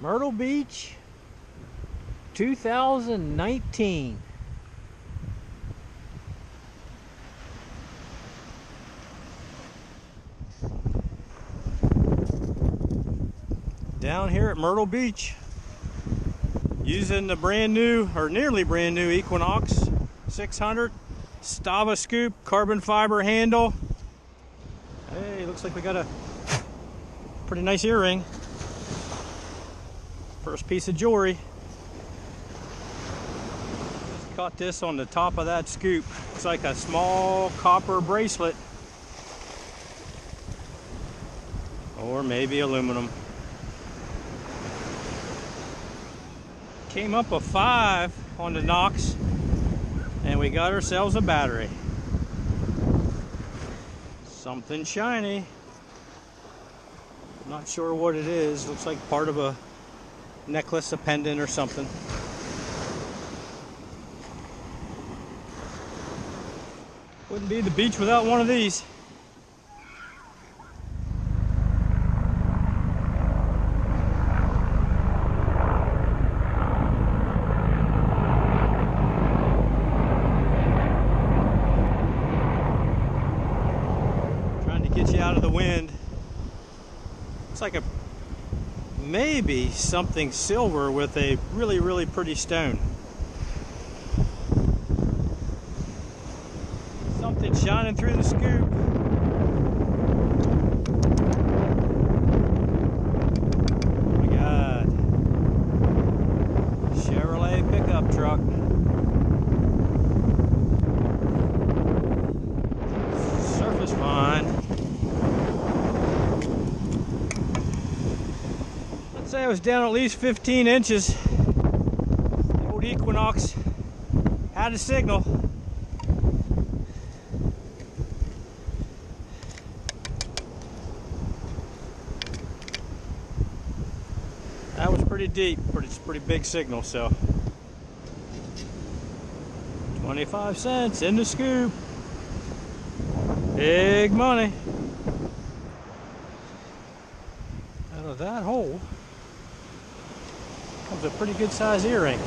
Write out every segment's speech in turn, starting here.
Myrtle Beach 2019. Down here at Myrtle Beach, using the brand new, or nearly brand new Equinox 600 Stava scoop, carbon fiber handle. Hey, looks like we got a pretty nice earring. First piece of jewelry. Just caught this on the top of that scoop. It's like a small copper bracelet. Or maybe aluminum. Came up a 5 on the Knox, and we got ourselves a battery. Something shiny. Not sure what it is. Looks like part of a necklace, a pendant or something. Wouldn't be the beach without one of these. Trying to get you out of the wind. Looks like a maybe something silver with a really pretty stone. Something shining through the scoop. Oh my God. Chevrolet pickup truck. Surface fine. I'd say I was down at least 15 inches. The old Equinox had a signal. That was pretty deep, pretty big signal, so 25 cents in the scoop. Big money. Out of that hole comes a pretty good size earring.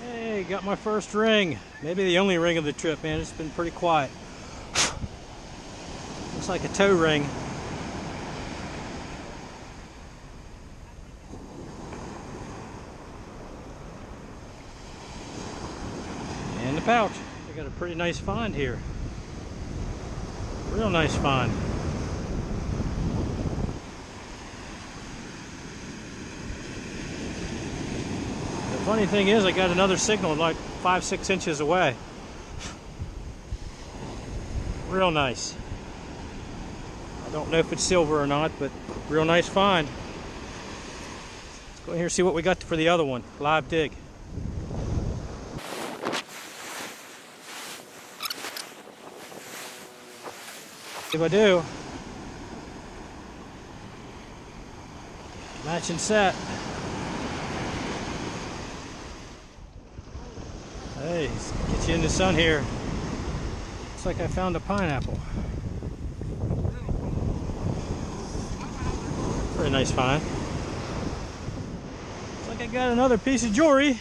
Hey, got my first ring. Maybe the only ring of the trip, man. It's been pretty quiet. Looks like a toe ring. And the pouch. I got a pretty nice find here. Real nice find. The funny thing is, I got another signal like 5-6 inches away. Real nice. I don't know if it's silver or not, but real nice find. Let's go in here and see what we got for the other one. Live dig. If I do, matching set. Hey, get you in the sun here. Looks like I found a pineapple. Very nice find. Looks like I got another piece of jewelry.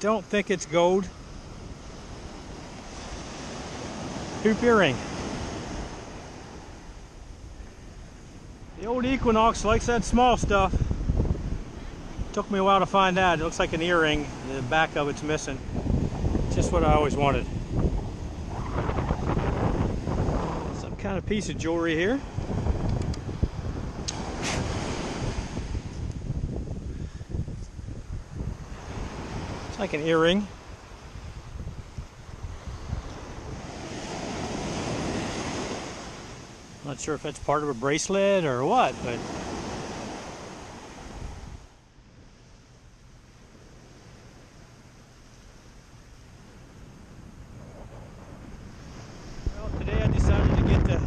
Don't think it's gold. Hoop earring. The old Equinox likes that small stuff. Took me a while to find that. It looks like an earring. The back of it's missing. Just what I always wanted. Some kind of piece of jewelry here. It's like an earring. Not sure if that's part of a bracelet or what, but well, today I decided to get the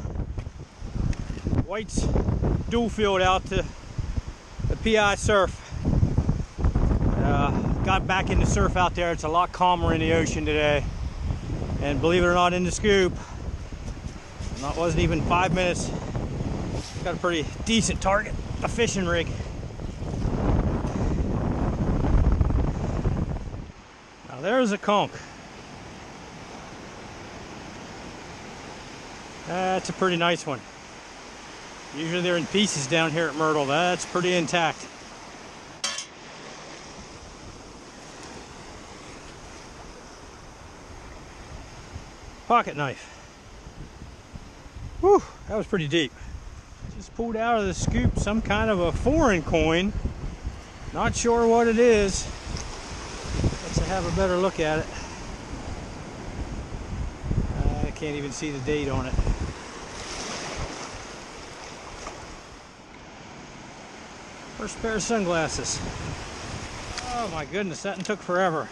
whites dual field out to the PI surf. got back into surf out there. It's a lot calmer in the ocean today. And believe it or not, in the scoop, it wasn't even 5 minutes. Got a pretty decent target, a fishing rig. Now there's a conch. That's a pretty nice one. Usually they're in pieces down here at Myrtle. That's pretty intact. Pocket knife. Whew, that was pretty deep. Just pulled out of the scoop some kind of a foreign coin. Not sure what it is. Let's have a better look at it. I can't even see the date on it. First pair of sunglasses. Oh my goodness, that one took forever.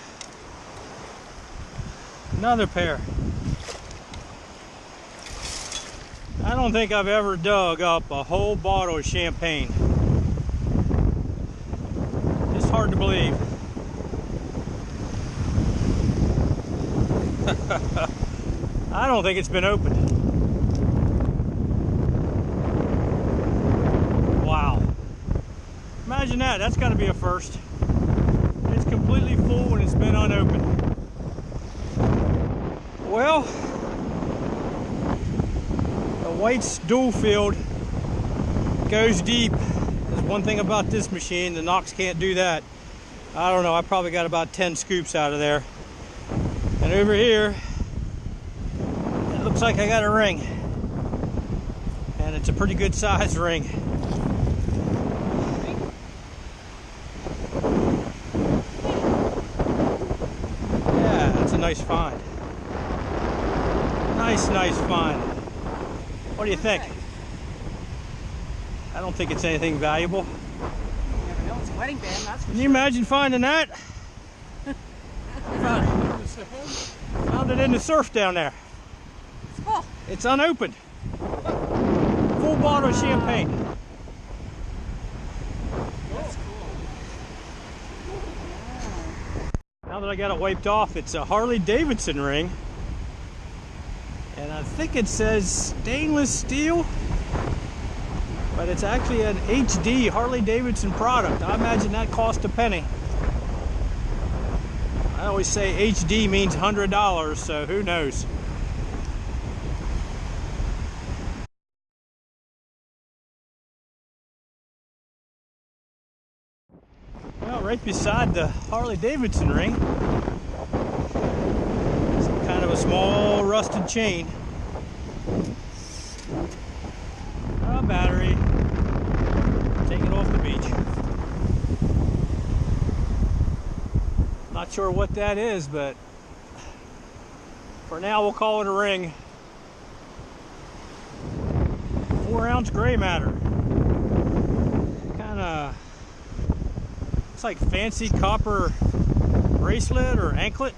Another pair. I don't think I've ever dug up a whole bottle of champagne. It's hard to believe. I don't think it's been opened. Wow. Imagine that. That's got to be a first. It's completely full and it's been unopened. Well, the White's dual field goes deep. There's one thing about this machine, the Knox can't do that. I don't know, I probably got about 10 scoops out of there. And over here, it looks like I got a ring. And it's a pretty good size ring. Yeah, that's a nice find. Nice find. What do you think? I don't think it's anything valuable. You never know, it's a wedding band, that's for Can you imagine finding that? Found it in the surf down there. It's full. It's unopened. Full bottle of champagne. That's cool. Now that I got it wiped off, it's a Harley Davidson ring. And I think it says stainless steel, but it's actually an HD Harley Davidson product. I imagine that cost a penny. I always say HD means $100, so who knows? Well, right beside the Harley Davidson ring, some kind of a small rusted chain. A battery. Take it off the beach. Not sure what that is, but for now we'll call it a ring. 4-ounce gray matter. Kinda looks like fancy copper bracelet or anklet.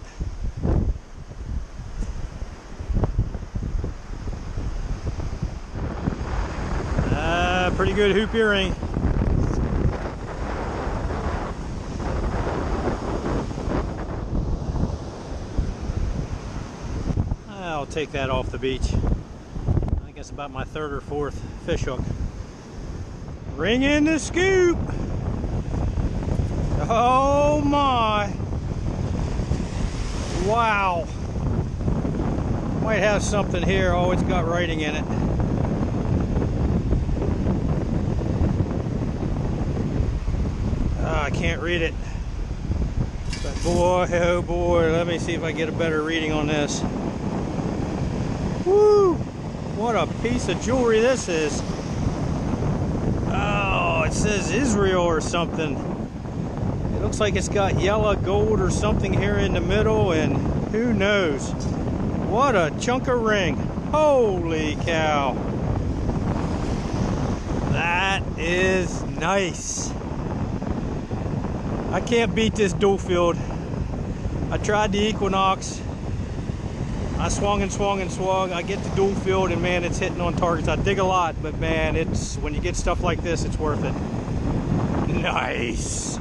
Pretty good hoop earring. I'll take that off the beach. I guess about my 3rd or 4th fish hook. Ring in the scoop. Oh my. Wow. Might have something here. Oh, it's got writing in it. I can't read it. But boy, oh boy, let me see if I get a better reading on this. Woo! What a piece of jewelry this is. Oh, it says Israel or something. It looks like it's got yellow gold or something here in the middle, and who knows. What a chunk of ring. Holy cow. That is nice. I can't beat this dual field. I tried the Equinox. I swung and swung and swung. I get the dual field and man, it's hitting on targets. I dig a lot, but man, it's when you get stuff like this, it's worth it. Nice.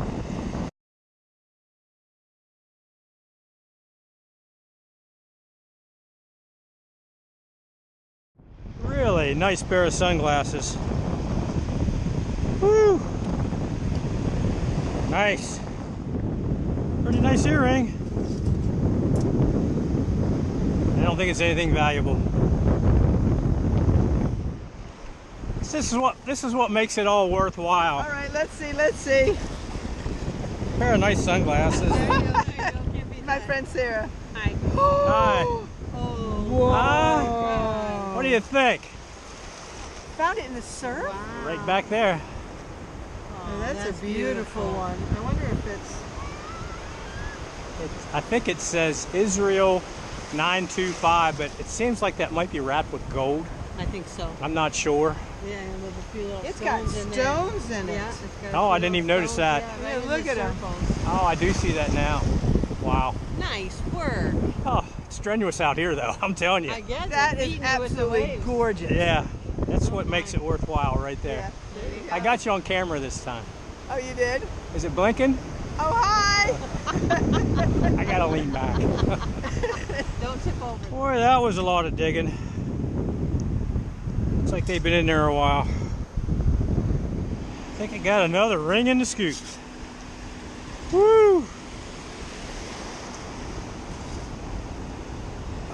Really nice pair of sunglasses. Woo! Nice. Pretty nice earring. I don't think it's anything valuable. This is what makes it all worthwhile. All right, let's see. Pair of nice sunglasses. There you go. Can't beat My that. friend Sarah. Hi. Hi. Oh. Whoa. What do you think? Found it in the surf? Wow. Right back there. Oh, that's a beautiful one. I wonder if it's... I think it says Israel 925, but it seems like that might be wrapped with gold. I think so. I'm not sure. Yeah, and with a few little It's got stones in there. stones in it. Yeah, it's got a Oh, few I didn't even little notice stones, that. Yeah, Yeah, right in look the at 'em. circles. Oh, I do see that now. Wow. Nice work. Oh, it's strenuous out here, though. I'm telling you. I guess That it's is beating you with the absolutely waves. gorgeous. Yeah, that's what makes it worthwhile right there. Yeah. There you go. I got you on camera this time. Oh, you did? Is it blinking? Oh, hi! I gotta lean back. Don't tip over. Boy, that was a lot of digging. Looks like they've been in there a while. I think I got another ring in the scoop. Woo!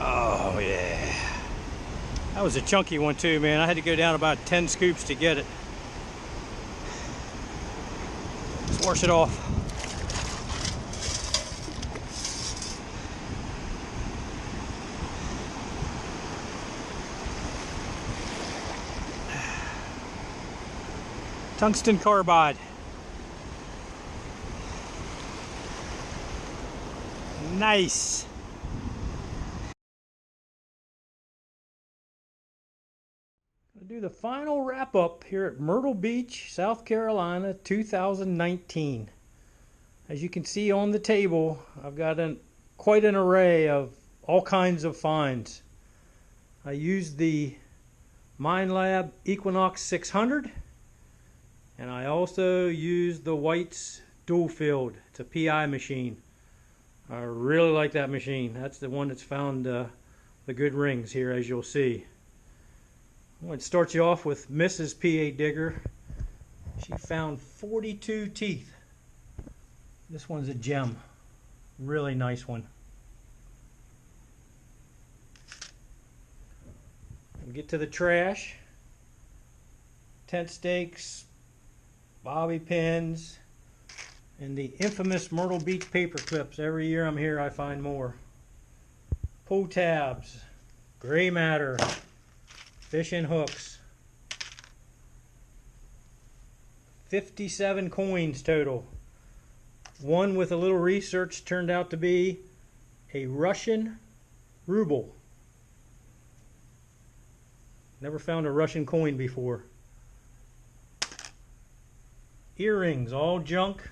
Oh yeah. That was a chunky one too, man. I had to go down about 10 scoops to get it. Let's wash it off. Tungsten carbide. Nice. Gonna do the final wrap up here at Myrtle Beach, South Carolina, 2019. As you can see on the table, I've got quite an array of all kinds of finds. I used the MineLab Equinox 600. And I also used the White's dual field. It's a PI machine. I really like that machine. That's the one that's found the good rings here, as you'll see. I'm going to start you off with Mrs. PAdigger. She found 42 teeth. This one's a gem. Really nice one. We'll get to the trash. Tent stakes, bobby pins, and the infamous Myrtle Beach paper clips. Every year I'm here I find more. Pull tabs, gray matter, fishing hooks. 57 coins total. One with a little research turned out to be a Russian ruble. Never found a Russian coin before. Earrings, all junk.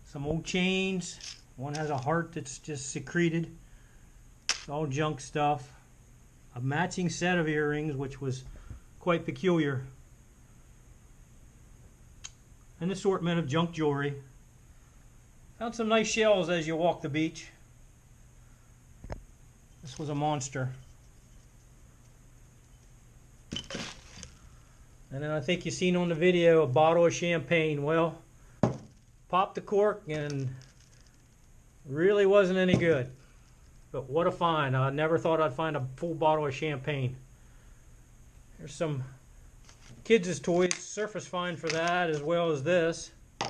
Some old chains. One has a heart that's just secreted. It's all junk stuff. A matching set of earrings, which was quite peculiar. An assortment of junk jewelry. Found some nice shells as you walk the beach. This was a monster. And then I think you've seen on the video a bottle of champagne. Well, popped the cork and really wasn't any good. But what a find. I never thought I'd find a full bottle of champagne. There's some kids' toys, surface find for that, as well as this. A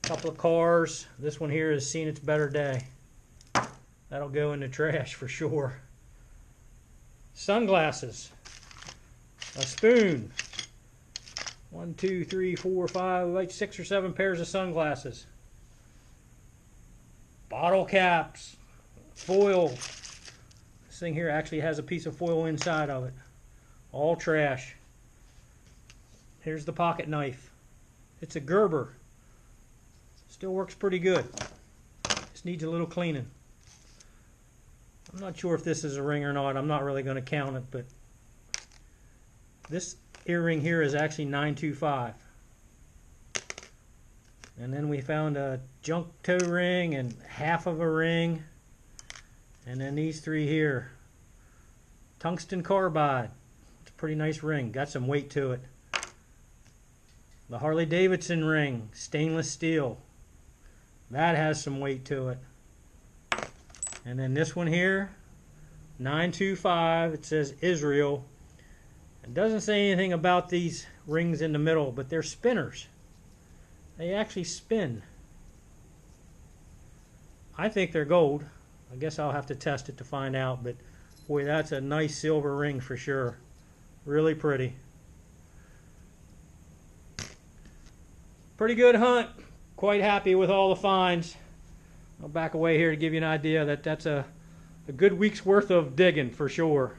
couple of cars. This one here has seen its better day. That'll go in the trash for sure. Sunglasses. A spoon. 1, 2, 3, 4, 5, like 6 or 7 pairs of sunglasses. Bottle caps. Foil. This thing here actually has a piece of foil inside of it. All trash. Here's the pocket knife. It's a Gerber. Still works pretty good. Just needs a little cleaning. I'm not sure if this is a ring or not. I'm not really going to count it, but this earring here is actually 925. And then we found a junk toe ring and half of a ring. And then these three here. Tungsten carbide. It's a pretty nice ring. Got some weight to it. The Harley Davidson ring, stainless steel. That has some weight to it. And then this one here, 925. It says Israel. It doesn't say anything about these rings in the middle, but they're spinners. They actually spin. I think they're gold. I guess I'll have to test it to find out, but boy, that's a nice silver ring for sure. Really pretty. Pretty good hunt. Quite happy with all the finds. I'll back away here to give you an idea that that's a good week's worth of digging for sure.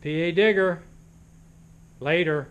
PAdigger. Later.